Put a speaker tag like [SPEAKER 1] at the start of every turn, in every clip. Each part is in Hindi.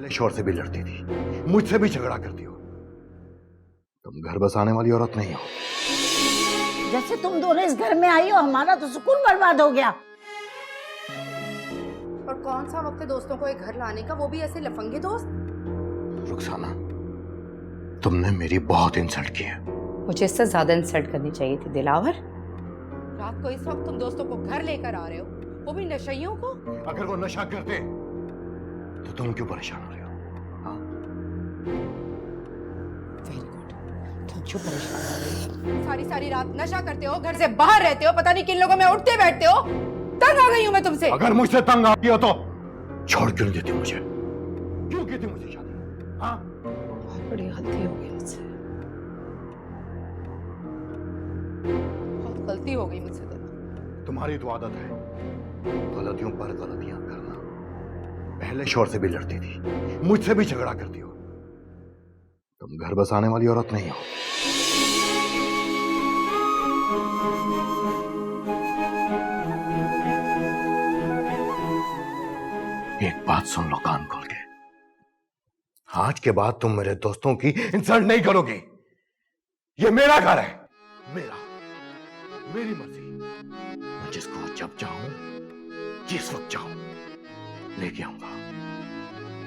[SPEAKER 1] पहले शौहर से भी लड़ती थी, मुझसे भी झगड़ा करती हो। तुम घर बसाने वाली औरत नहीं हो।
[SPEAKER 2] जब से तुम दोनों इस घर में आई हो, हमारा तो सुकून बर्बाद हो गया।
[SPEAKER 3] और कौन सा वक्त है दोस्तों को एक घर लाने का, वो भी ऐसे लफंगे दोस्त।
[SPEAKER 1] रुखसाना, तुमने मेरी बहुत इंसल्ट की है।
[SPEAKER 3] मुझे इससे ज्यादा इंसल्ट करनी चाहिए थी दिलावर। रात को इस वक्त तुम दोस्तों को घर लेकर आ रहे हो, वो भी नशइयों को।
[SPEAKER 1] अगर वो नशा करते तो तुम क्यों परेशान हो रहे हो? हाँ?
[SPEAKER 3] वेरी गुड, तुम क्यों परेशान हो रहे हो? सारी सारी रात नशा करते हो, घर से बाहर रहते हो, पता नहीं किन लोगों में उठते बैठते हो। तंग आ गई हूं मैं तुमसे।
[SPEAKER 1] अगर मुझसे तंग आती हो तो छोड़ क्यों नहीं देती मुझे? क्यों की थी मुझे शादी? हाँ?
[SPEAKER 3] बहुत बड़ी गलती हो गई मुझसे, बहुत गलती हो गई मुझसे।
[SPEAKER 1] तुम्हारी तो आदत है गलतियों पर गलतियां करना। पहले शौहर से भी लड़ती थी, मुझसे भी झगड़ा करती हो। तुम घर बसाने वाली औरत नहीं हो। एक बात सुन लो कान खोल के, आज के बाद तुम मेरे दोस्तों की इंसल्ट नहीं करोगे। ये मेरा घर है, मेरी मर्जी। मैं जिसको जब चाहूं, जिस वक्त चाहूं लेके आऊंगा।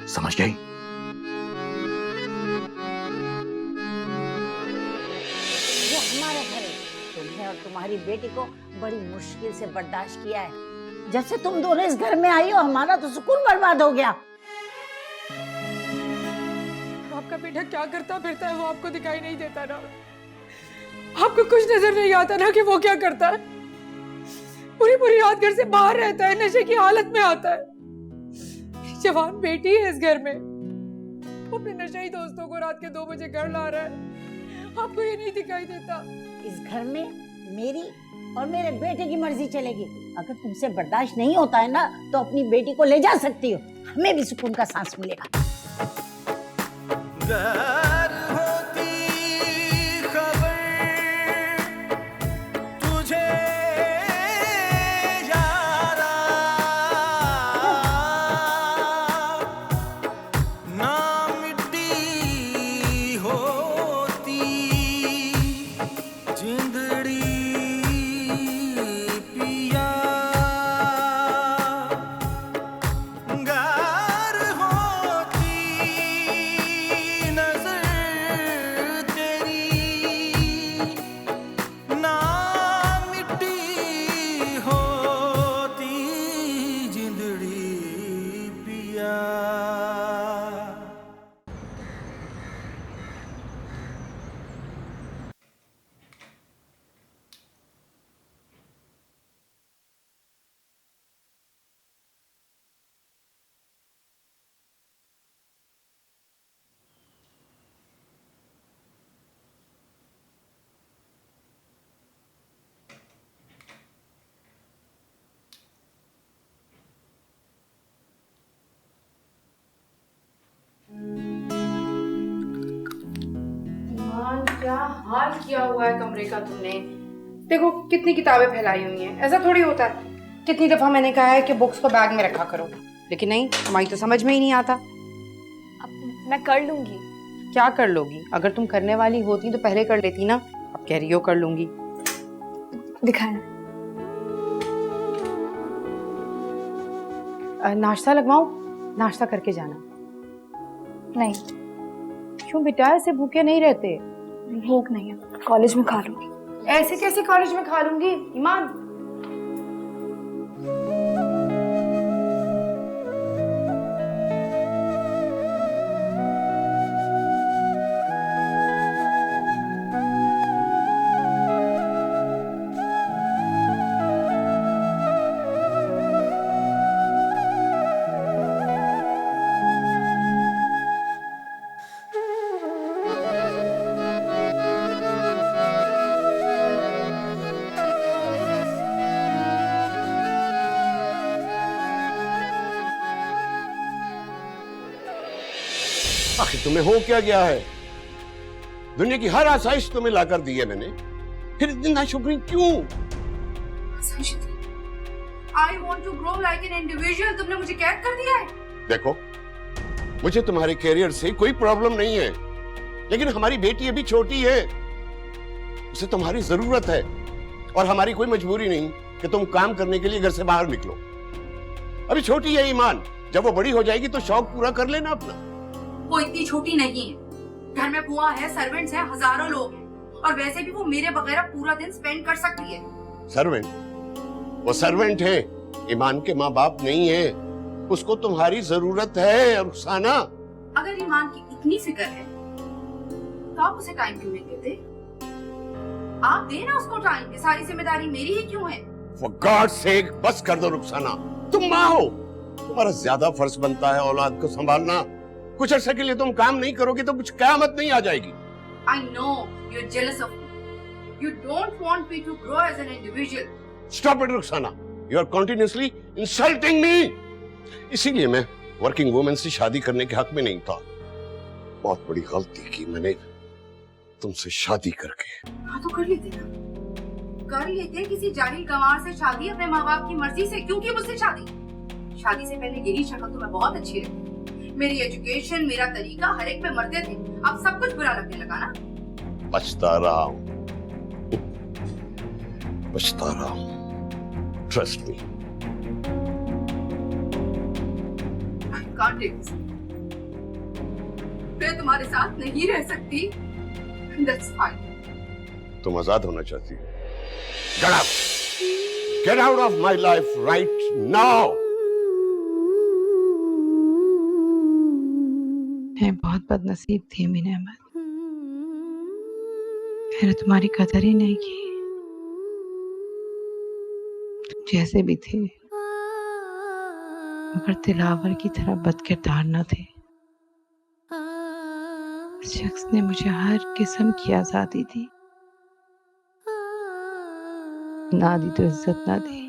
[SPEAKER 1] समझ गई?
[SPEAKER 2] ये हमारा घर है। तुम्हें और तुम्हारी बेटी को बड़ी मुश्किल से बर्दाश्त किया है। जब से तुम दोनों इस घर में आई हो, हमारा तो सुकून बर्बाद हो गया।
[SPEAKER 3] आपका बेटा क्या करता फिरता है वो आपको दिखाई नहीं देता ना? आपको कुछ नजर नहीं आता ना कि वो क्या करता है? पूरी पूरी रात घर से बाहर रहता है, नशे की हालत में आता है। जवान बेटी है इस घर में, वो अपने नशेई दोस्तों को रात के 2 बजे घर ला रहा है। आपको ये नहीं दिखाई देता?
[SPEAKER 2] इस घर में मेरी और मेरे बेटे की मर्जी चलेगी। अगर तुमसे बर्दाश्त नहीं होता है ना, तो अपनी बेटी को ले जा सकती हो, हमें भी सुकून का सांस मिलेगा।
[SPEAKER 3] क्या हाल किया हुआ है कमरे का तुमने? देखो कितनी किताबें फैलाई हुई हैं। ऐसा थोड़ी होता है। कितनी दफा मैंने कहा है कि बुक्स को बैग में रखा करो, लेकिन नहीं, तुम्हारी तो समझ में ही नहीं आता।
[SPEAKER 4] अब मैं कर लूंगी।
[SPEAKER 3] क्या कर लोगी? अगर तुम करने वाली होती तो पहले कर लेती ना। अब कह रही हो कर लूंगी।
[SPEAKER 4] दिखाएं।
[SPEAKER 3] नाश्ता लगवाऊं? नाश्ता करके जाना।
[SPEAKER 4] नहीं,
[SPEAKER 3] क्यों बेटा, ऐसे भूखे नहीं रहते।
[SPEAKER 4] भूख नहीं है, कॉलेज में खा लूंगी।
[SPEAKER 3] ऐसे कैसे कॉलेज में खा लूंगी? ईमान,
[SPEAKER 5] आखिर तुम्हें हो क्या गया है? दुनिया की हर आसाइश तुम्हें लाकर दी है मैंने, फिर इतनी नाशुक्री क्यों?
[SPEAKER 3] I want to grow like an individual। तुमने मुझे कैद कर दिया है।
[SPEAKER 5] देखो, मुझे तुम्हारे कैरियर से कोई प्रॉब्लम नहीं है, लेकिन हमारी बेटी अभी छोटी है, उसे तुम्हारी जरूरत है, और हमारी कोई मजबूरी नहीं कि तुम काम करने के लिए घर से बाहर निकलो। अभी छोटी है ईमान, जब वो बड़ी हो जाएगी तो शौक पूरा कर लेना अपना।
[SPEAKER 6] वो इतनी छोटी नहीं है, घर में बुआ है, सर्वेंट्स हैं, हजारों लोग हैं, और वैसे भी वो मेरे बगैर पूरा दिन स्पेंड कर सकती है।
[SPEAKER 5] सर्वेंट? वो सर्वेंट है, ईमान के माँ बाप नहीं है, उसको तुम्हारी जरूरत है रुखसाना।
[SPEAKER 6] अगर ईमान की इतनी फिक्र है तो आप उसे टाइम क्यों नहीं देते? आप देना उसको टाइम, ये सारी जिम्मेदारी मेरी ही क्यों है?
[SPEAKER 5] For God's sake, बस कर दो रुखसाना, तुम माँ हो, तुम्हारा ज्यादा फर्ज बनता है औलाद को संभालना। कुछ अर्से के लिए तुम काम नहीं करोगे तो कुछ क़यामत नहीं आ जाएगी।
[SPEAKER 6] I know you're jealous of me. You don't want me to grow as an individual.
[SPEAKER 5] Stop it, Rukhsana, you are continuously insulting me. इसीलिए मैं वर्किंग वुमेन से शादी करने के हक में नहीं था। बहुत बड़ी गलती की मैंने तुमसे शादी करके।
[SPEAKER 6] हाँ तो कर लेते ना, कर लेते किसी जाहिल गंवार से शादी अपने माँ बाप की मर्जी से। क्यों की मुझसे शादी? शादी से पहले यही शक्ल तुम्हें बहुत अच्छी लगती, मेरी एजुकेशन, मेरा तरीका, हर एक पे मरते थे। अब सब कुछ बुरा लगने लगा ना?
[SPEAKER 5] पछता रहा हूँ, पछता रहा हूँ, trust me.
[SPEAKER 6] I can't take this. मैं तुम्हारे साथ नहीं रह सकती। That's fine.
[SPEAKER 5] तुम आजाद होना चाहती हो? Get out! Get out of my life right now!
[SPEAKER 3] मैं बहुत बदनसीब थी मीना अहमद, मैंने तुम्हारी कदर ही नहीं की। तुम जैसे भी थे मगर दिलावर की तरह बदकिरदार न थे। इस शख्स ने मुझे हर किस्म की आजादी दी, ना दी तो इज्जत ना दी।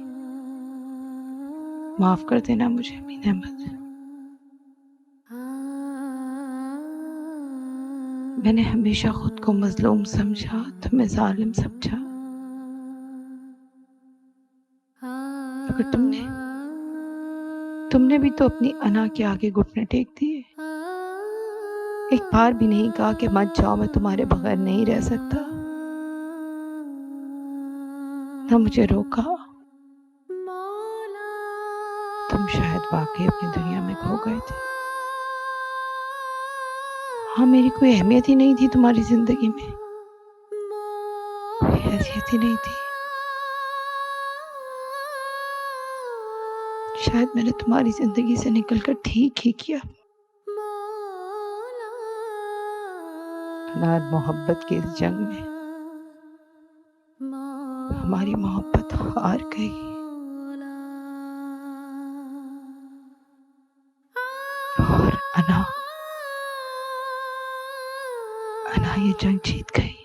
[SPEAKER 3] माफ कर देना मुझे मीना अहमद। मैंने हमेशा खुद को मजलूम समझा, तुम्हें जालिम समझा, मगर तुमने भी तो अपनी अना के आगे घुटने टेक दिए। एक बार भी नहीं कहा कि मत जाओ, मैं तुम्हारे बगैर नहीं रह सकता। ना मुझे रोका। तुम शायद वाकई अपनी दुनिया में खो गए थे। हाँ, मेरी कोई अहमियत ही नहीं थी तुम्हारी जिंदगी में, कोई हैसियत ही नहीं थी। शायद मैंने तुम्हारी जिंदगी से निकलकर ठीक ही किया। नार मोहब्बत की इस जंग में हमारी मोहब्बत हार गई, और अना ये जंग जीत गई।